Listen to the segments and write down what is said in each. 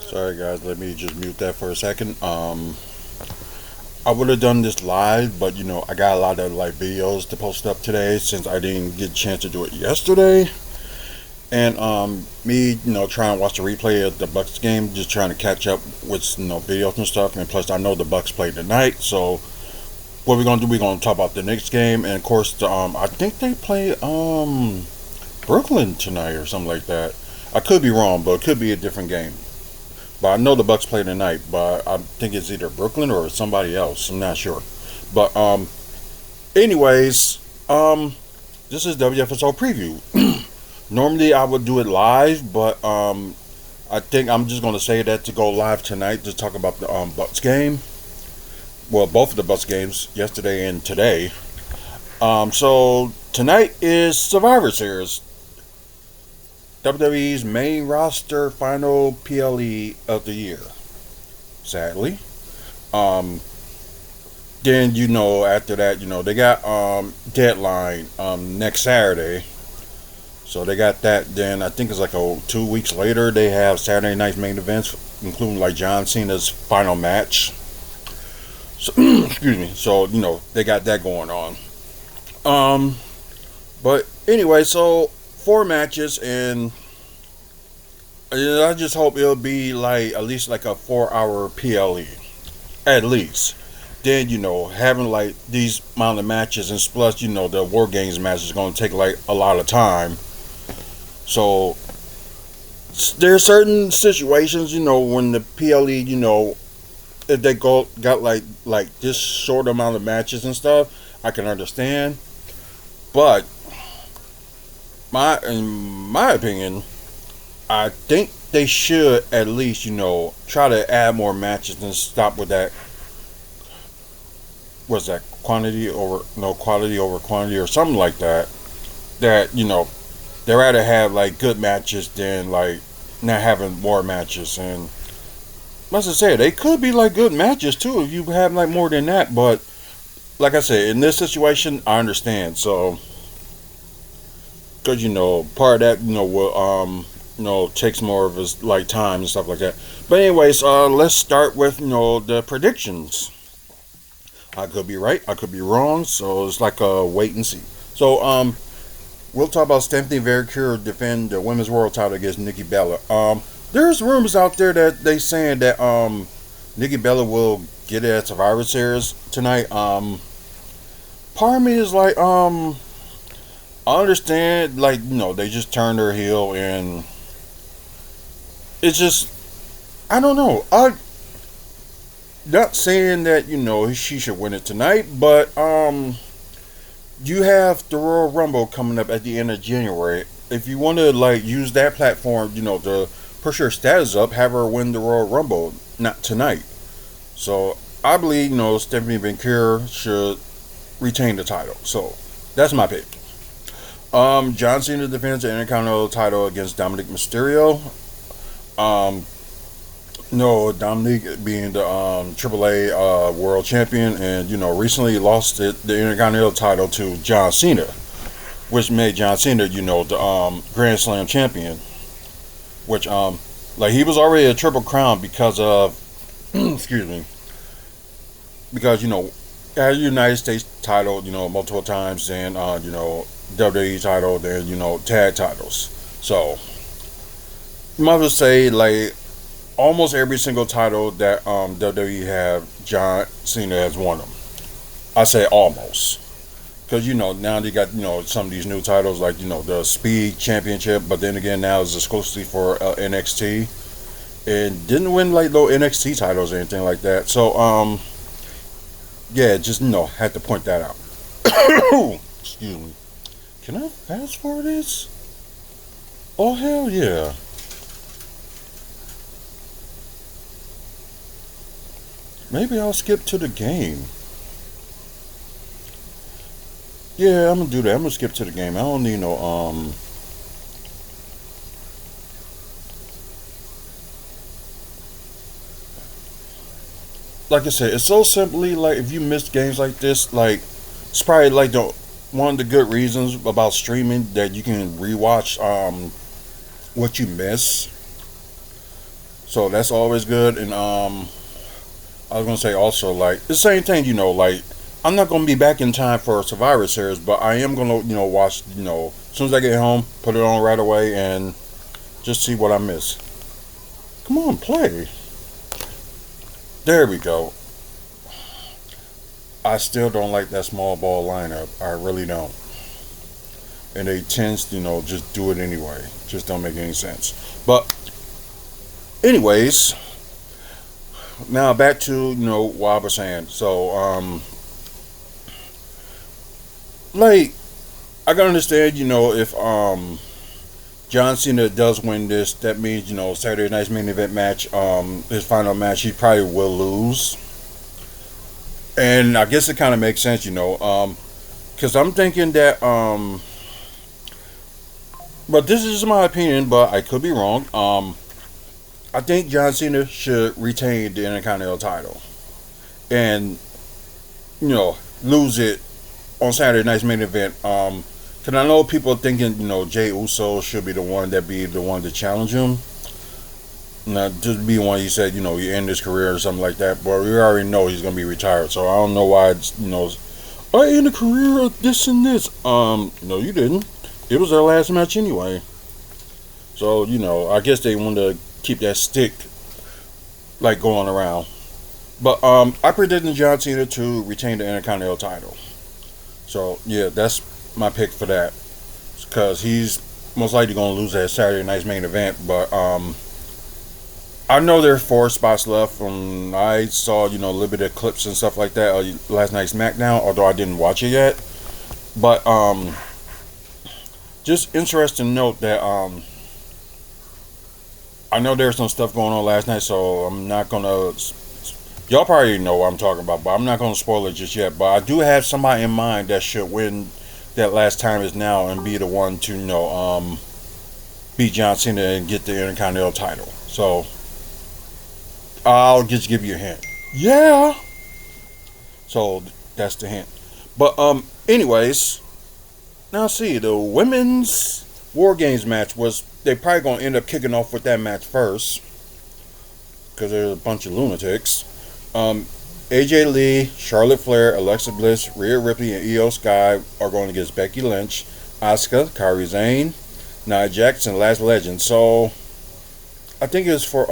Sorry guys, let me just mute that for a second. I would have done this live, but I got a lot of videos to post up today since I didn't get a chance to do it yesterday. And me, trying to watch the replay of the Bucks game, just trying to catch up with videos and stuff. And plus, I know the Bucks play tonight, so what we're gonna do? We're gonna talk about the next game, and of course, I think they play Brooklyn tonight or something like that. I could be wrong, but it could be a different game. But I know the Bucks play tonight, but I think it's either Brooklyn or somebody else. I'm not sure. But anyways, this is WFSO preview. Normally I would do it live, but I think I'm just gonna say that to go live tonight to talk about the Bucks game. Well, both of the Bucks games, yesterday and today. So tonight is Survivor Series. WWE's main roster final PLE of the year. Sadly. Then after that, they got Deadline next Saturday. So they got that. Then I think it's 2 weeks later they have Saturday night's main events, including John Cena's final match. So excuse me. So they got that going on. But anyway, so 4 matches, and I just hope it'll be at least a 4-hour PLE, at least. Then having these amount of matches, and plus the War Games match is going to take a lot of time. So there are certain situations when the PLE if they got this short amount of matches and stuff, I can understand. But in my opinion, I think they should at least, try to add more matches and stop with that. What's that? Quality over quantity or something like that. That, they rather have good matches than not having more matches. And as I said, they could be good matches too if you have more than that. But like I said, in this situation, I understand. So, because part of that will takes more of his time and stuff like that. But anyways, let's start with the predictions. I could be right, I could be wrong, so it's a wait and see. So we'll talk about Stephanie Vercure defend the women's world title against Nikki Bella. There's rumors out there that they saying that Nikki Bella will get it at Survivor Series tonight. Part of me is I understand, they just turned her heel, and it's just, I don't know. I'm not saying that, she should win it tonight, but, you have the Royal Rumble coming up at the end of January. If you want to, use that platform, to push her status up, have her win the Royal Rumble, not tonight. So, I believe, Stephanie Vercure should retain the title. So, that's my pick. John Cena defends the Intercontinental title against Dominic Mysterio. Dominic being the AAA world champion, and recently lost the Intercontinental title to John Cena, which made John Cena the Grand Slam champion. Which he was already a Triple Crown because of excuse me, because had a United States title multiple times, and WWE title, then tag titles. So you might as well say almost every single title that WWE have, John Cena has won them. I say almost, because now they got some of these new titles the Speed Championship, but then again now it's exclusively for NXT, and didn't win no NXT titles or anything like that. So yeah, just had to point that out. Excuse me. Can I fast forward this? Oh, hell yeah. Maybe I'll skip to the game. Yeah, I'm gonna do that. I'm gonna skip to the game. I don't need no, like I said, it's so simply, if you miss games like this, it's probably one of the good reasons about streaming, that you can rewatch what you miss. So that's always good. And I was gonna say also like the same thing. Like I'm not gonna be back in time for Survivor Series, but I am gonna watch. As soon as I get home, put it on right away and just see what I miss. Come on, play. There we go. I still don't like that small ball lineup. I really don't. And they tend to, just do it anyway. Just don't make any sense. But, anyways, now back to, what I was saying. So, like, I can understand, if, John Cena does win this, that means, Saturday night's main event match, his final match, he probably will lose. And I guess it kind of makes sense, because I'm thinking that, but this is my opinion, but I could be wrong. I think John Cena should retain the Intercontinental title and, lose it on Saturday night's main event. Because I know people are thinking, Jey Uso should be the one to challenge him. Now, just be one he said, he end his career or something like that. But we already know he's going to be retired. So I don't know why it's, I end a career of this and this. No, you didn't. It was their last match anyway. So, I guess they wanted to keep that stick, like, going around. But I predicted John Cena to retain the Intercontinental title. So, yeah, that's my pick for that. Because he's most likely going to lose that Saturday night's main event. But, I know there are 4 spots left. I saw, a little bit of clips and stuff like that last night's SmackDown, although I didn't watch it yet. But, just interesting to note that, I know there's some stuff going on last night, so I'm not going to, y'all probably know what I'm talking about, but I'm not going to spoil it just yet. But I do have somebody in mind that should win that last time is now and be the one to, beat John Cena and get the Intercontinental title. So, I'll just give you a hint. Yeah. So that's the hint. But anyways, now see the women's War Games match was they probably gonna end up kicking off with that match first because there's a bunch of lunatics. AJ Lee, Charlotte Flair, Alexa Bliss, Rhea Ripley, and Io Sky are going against Becky Lynch, Asuka, Kairi Sane, Nia Jax, and Last Legend. So I think it's for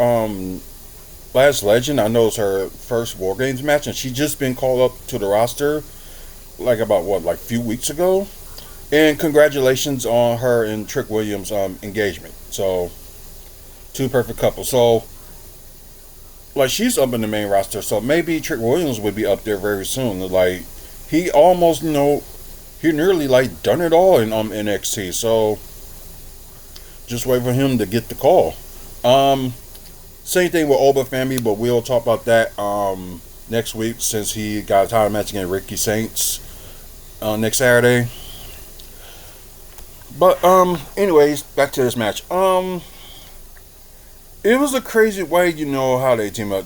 Last Legend. I know it's her first War Games match, and she just been called up to the roster like about a few weeks ago. And congratulations on her and Trick Williams' engagement. So 2 perfect couples. So like she's up in the main roster, so maybe Trick Williams would be up there very soon. Like he almost he nearly like done it all in NXT. So just wait for him to get the call. Same thing with Oba family, but we'll talk about that next week since he got a title match against Ricky Saints next Saturday. But anyways, back to this match. It was a crazy way, how they team up.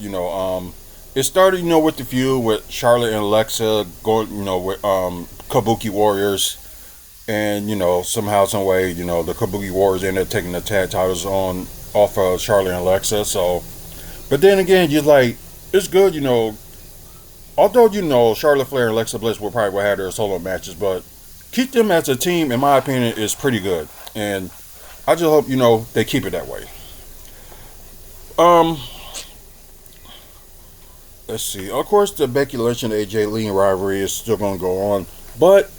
It started, with the feud with Charlotte and Alexa going, with Kabuki Warriors, and somehow, some way, the Kabuki Warriors ended up taking the tag titles off of Charlotte and Alexa. So, but then again, you're like, it's good, although Charlotte Flair and Alexa Bliss will probably have their solo matches, but keep them as a team, in my opinion, is pretty good, and I just hope they keep it that way. Let's see. Of course, the Becky Lynch and AJ Lee rivalry is still going to go on, but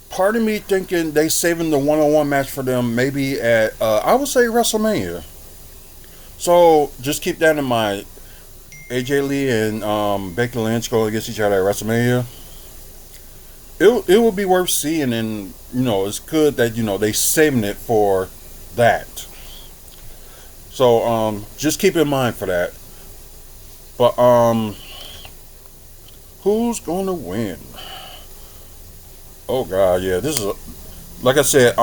part of me thinking they saving the one-on-one match for them maybe at I would say WrestleMania. So just keep that in mind. AJ Lee and Becky Lynch going against each other at WrestleMania. It will be worth seeing, and it's good that they saving it for that. So just keep in mind for that. But who's gonna win? Oh god, yeah, this is like I said,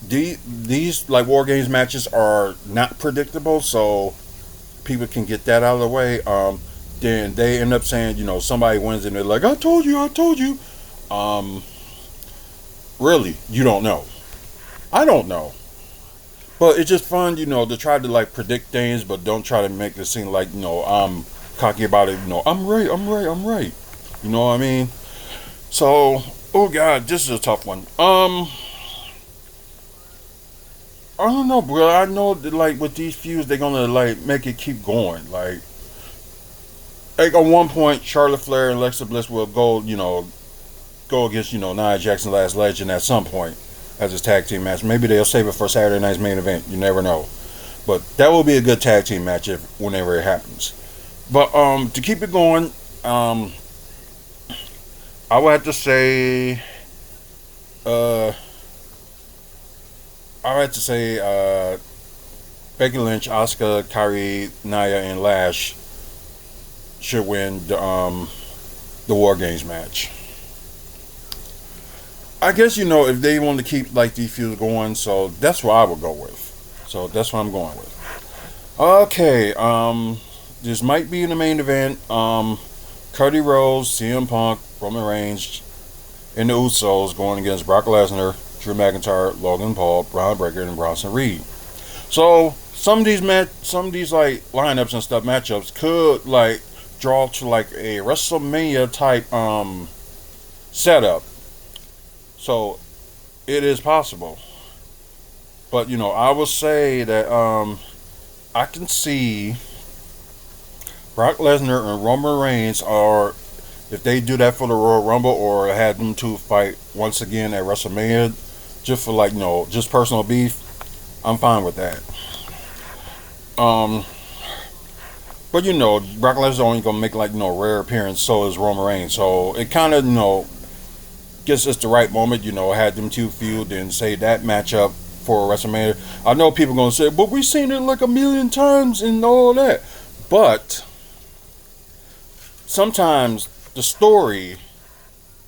these like War Games matches are not predictable, so people can get that out of the way. Then they end up saying, somebody wins and they're like, I told you. Really, you don't know. I don't know. But it's just fun, to try to like predict things, but don't try to make it seem like I'm cocky about it. I'm right, I'm right, I'm right. You know what I mean? So, oh god, this is a tough one. I don't know, bro. I know that like with these feuds, they're gonna like make it keep going. Like at one point, Charlotte Flair and Alexa Bliss will go against Nia Jackson, Last Legend at some point as a tag team match. Maybe they'll save it for Saturday night's main event. You never know. But that will be a good tag team match if whenever it happens. But to keep it going, I would have to say, uh, I would have to say, Becky Lynch, Asuka, Kyrie, Nia, and Lash should win the War Games match. I guess if they want to keep like these feuds going, so that's what I would go with. So that's what I'm going with. Okay, this might be in the main event. Cody Rhodes, CM Punk, Roman Reigns, and the Usos going against Brock Lesnar, Drew McIntyre, Logan Paul, Braun Breaker, and Bronson Reed. So some of these like lineups and stuff matchups could like draw to like a WrestleMania type setup. So it is possible. But I will say that I can see Brock Lesnar and Roman Reigns are, if they do that for the Royal Rumble or had them two fight once again at WrestleMania, just for like just personal beef, I'm fine with that. Um, but Brock Lesnar only gonna make like rare appearance, so is Roman Reigns. So it kind of guess it's the right moment, had them two feud and say that matchup for WrestleMania. I know people gonna say, but we've seen it like a million times and all that. But sometimes the story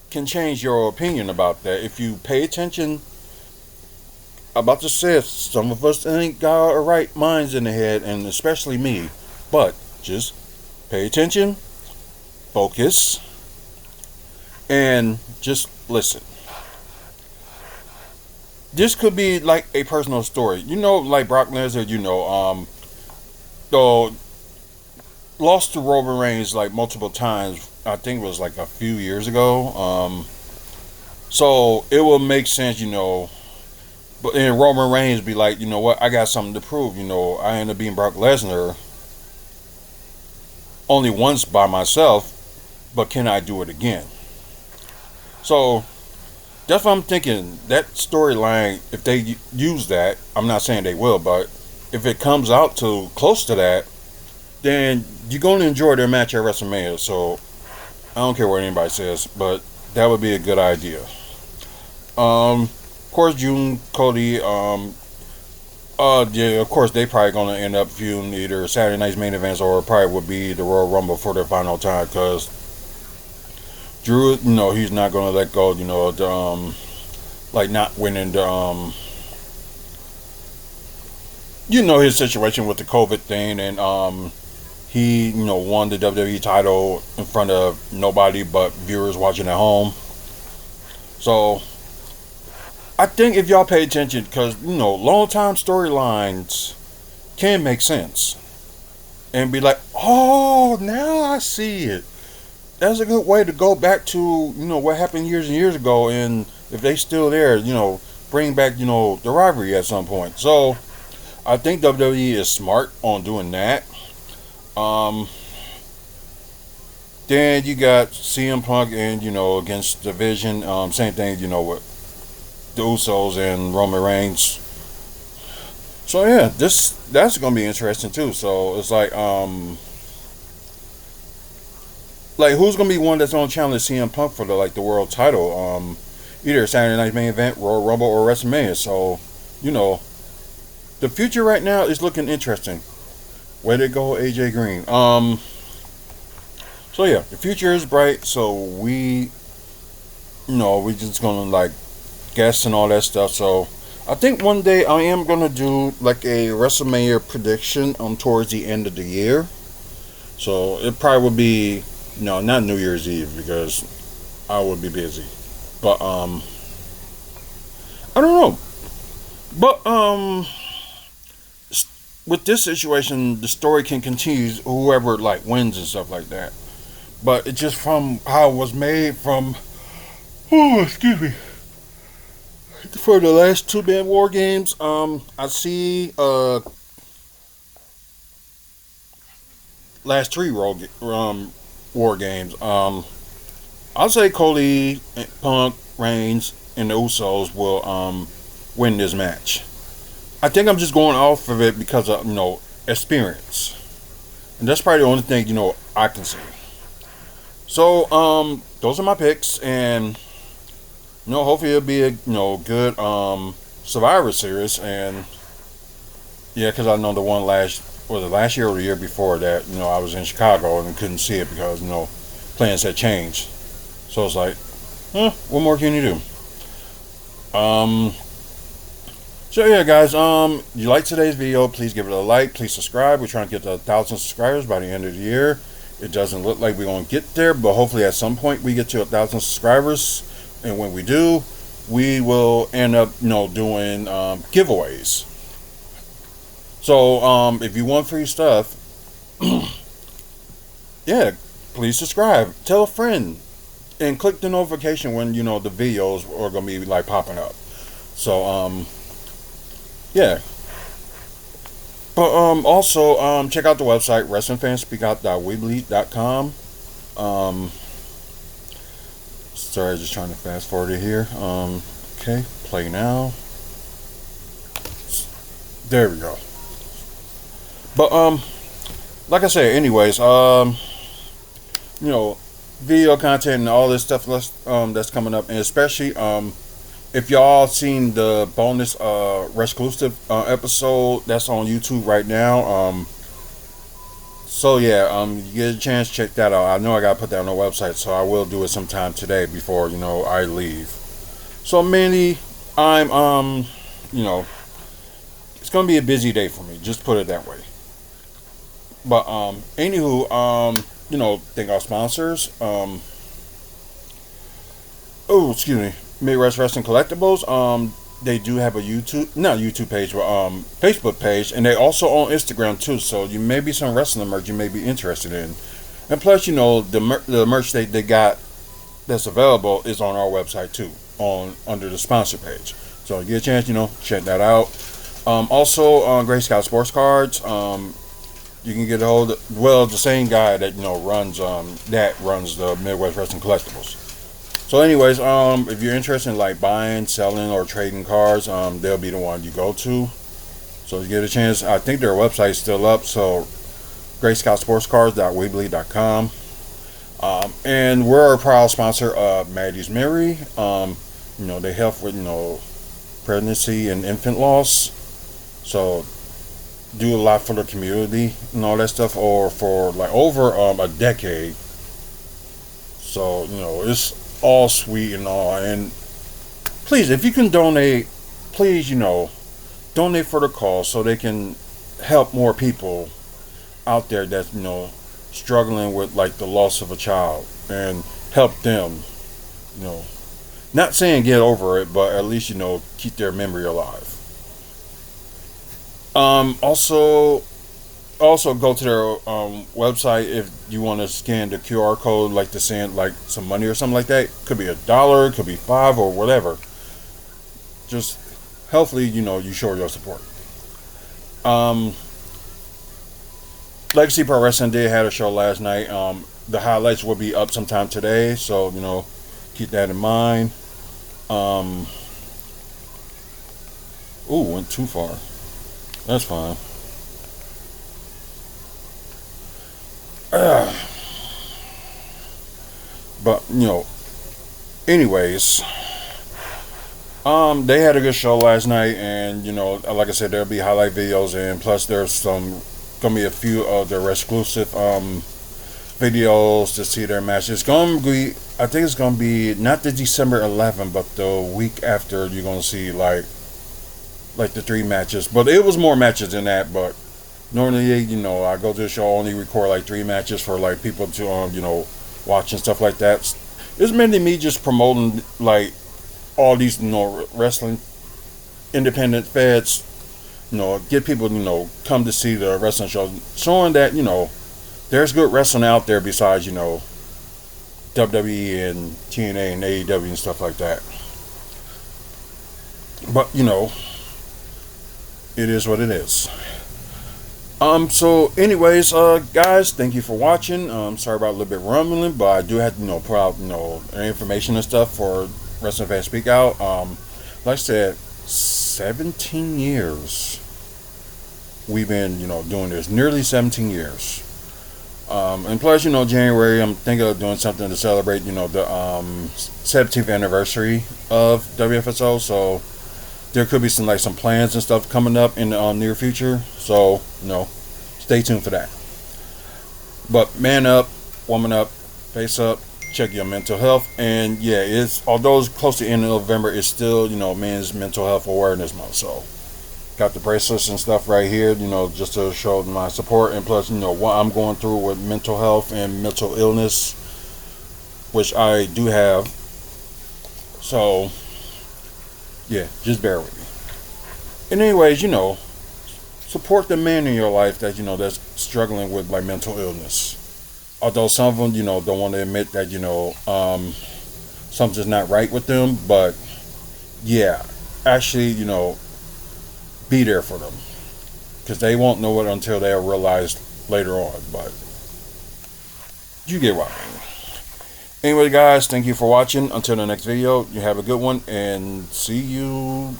can change your opinion about that if you pay attention. About to say, some of us ain't got our right minds in the head, and especially me. But just pay attention, focus, and just listen. This could be like a personal story. Like Brock Lesnar, though lost to Roman Reigns like multiple times. I think it was like a few years ago. So it will make sense, But then Roman Reigns be like, you know what? I got something to prove. I ended up being Brock Lesnar only once by myself, but can I do it again? So that's what I'm thinking. That storyline, if they use that, I'm not saying they will, but if it comes out to close to that, then you're going to enjoy their match at WrestleMania. So I don't care what anybody says, but that would be a good idea. Of course, June, Cody, yeah, of course, they probably going to end up viewing either Saturday night's main events or probably would be the Royal Rumble for their final time, because Drew, he's not going to let go, the, like not winning the, his situation with the COVID thing, and he, won the WWE title in front of nobody but viewers watching at home. So I think if y'all pay attention, because long time storylines can make sense and be like, oh, now I see it. That's a good way to go back to what happened years and years ago, and if they still there, bring back the rivalry at some point. So I think WWE is smart on doing that. Then you got CM Punk and against Division. Same thing with the Usos and Roman Reigns. So yeah, that's gonna be interesting too. So it's like who's gonna be one that's gonna challenge CM Punk for the world title? Either Saturday Night's Main Event, Royal Rumble, or WrestleMania. So the future right now is looking interesting. Way to go, AJ Green. So yeah, the future is bright. So we just gonna guess and all that stuff. So I think one day I am gonna do like a WrestleMania prediction towards the end of the year. So it probably would be not New Year's Eve, because I would be busy. But I don't know. But with this situation, the story can continue whoever like wins and stuff like that. But it's just from how it was made from. Oh, excuse me. For the last two band war games, I see last three war games. I'll say Cody, Punk, Reigns, and the Usos will win this match. I think I'm just going off of it because of experience, and that's probably the only thing I can say. So those are my picks, and hopefully it'll be a good Survivor Series, and yeah, because I know the one last year or the year before that, I was in Chicago and couldn't see it because plans had changed. So it's like, what more can you do? So yeah, guys, you like today's video, please give it a like, please subscribe. We're trying to get to 1,000 subscribers by the end of the year. It doesn't look like we're going to get there, but hopefully at some point we get to 1,000 subscribers, and when we do, we will end up, doing giveaways. So if you want free stuff, yeah, please subscribe, tell a friend, and click the notification when the videos are going to be like popping up. So yeah. But also check out the website wrestlingfanspeakout.weebly.com. Sorry, just trying to fast forward it here. Okay, play now. There we go. But like I said, anyways, video content and all this stuff that's coming up, and especially if y'all seen the bonus exclusive episode that's on YouTube right now, so yeah, you get a chance, check that out. I know I gotta put that on the website, so I will do it sometime today before I leave. So mainly, I'm it's gonna be a busy day for me. Just put it that way. But anywho, thank our sponsors. Oh, excuse me. Midwest Wrestling Collectibles. They do have a not YouTube page, but Facebook page, and they also on Instagram too. So you may be some wrestling merch you may be interested in, and plus the merch they got that's available is on our website too, under the sponsor page. So you get a chance, check that out. Also, Gray Scout Sports Cards. You can get a hold of, the same guy that runs the Midwest Wrestling Collectibles. So anyways, if you're interested in like buying, selling, or trading cards, they'll be the one you go to. So if you get a chance, I think their website's still up. So GreatScoutSportsCards.weebly.com. And we're a proud sponsor of Maddie's Mary. They help with pregnancy and infant loss. So do a lot for the community and all that stuff, or for like over a decade. So it's all sweet and all, and please, if you can donate, please donate for the cause so they can help more people out there that's struggling with like the loss of a child, and help them not saying get over it, but at least keep their memory alive. Also go to their website if you want to scan the QR code, like to send like some money or something like that. Could be $1, could be $5, or whatever. Just hopefully you show your support. Legacy Pro Wrestling did have a show last night. The highlights will be up sometime today, so keep that in mind. Went too far. That's fine. But anyways, they had a good show last night, and like I said, there'll be highlight videos, and plus there's gonna be a few of their exclusive videos to see their match. It's gonna be, I think it's gonna be not the December 11th, but the week after. You're gonna see like the 3 matches, but it was more matches than that. But normally, I go to the show, only record like 3 matches for like people to watch and stuff like that. It's mainly me just promoting like all these wrestling independent feds get people, come to see the wrestling show, showing that, there's good wrestling out there besides, WWE and TNA and AEW and stuff like that. But, it is what it is. So anyways, guys, thank you for watching. Sorry about a little bit rumbling, but I do have to, put out, information and stuff for Wrestling Fan Speak Out. Like I said, 17 years we've been, doing this. Nearly 17 years. And plus, January, I'm thinking of doing something to celebrate, the 17th anniversary of WFSO. So there could be some plans and stuff coming up in the near future. So, stay tuned for that. But man up, woman up, face up, check your mental health. And yeah, although it's close to the end of November, it's still, Men's Mental Health Awareness Month. So got the bracelets and stuff right here, just to show my support. And plus, what I'm going through with mental health and mental illness, which I do have. So yeah, just bear with me. And anyways, support the man in your life that, that's struggling with mental illness. Although some of them, don't want to admit that, something's not right with them. But yeah, actually, be there for them. Because they won't know it until they'll realize later on. But you get what I mean. Anyway, guys, thank you for watching. Until the next video, you have a good one. And see you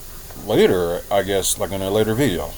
later, I guess, in a later video.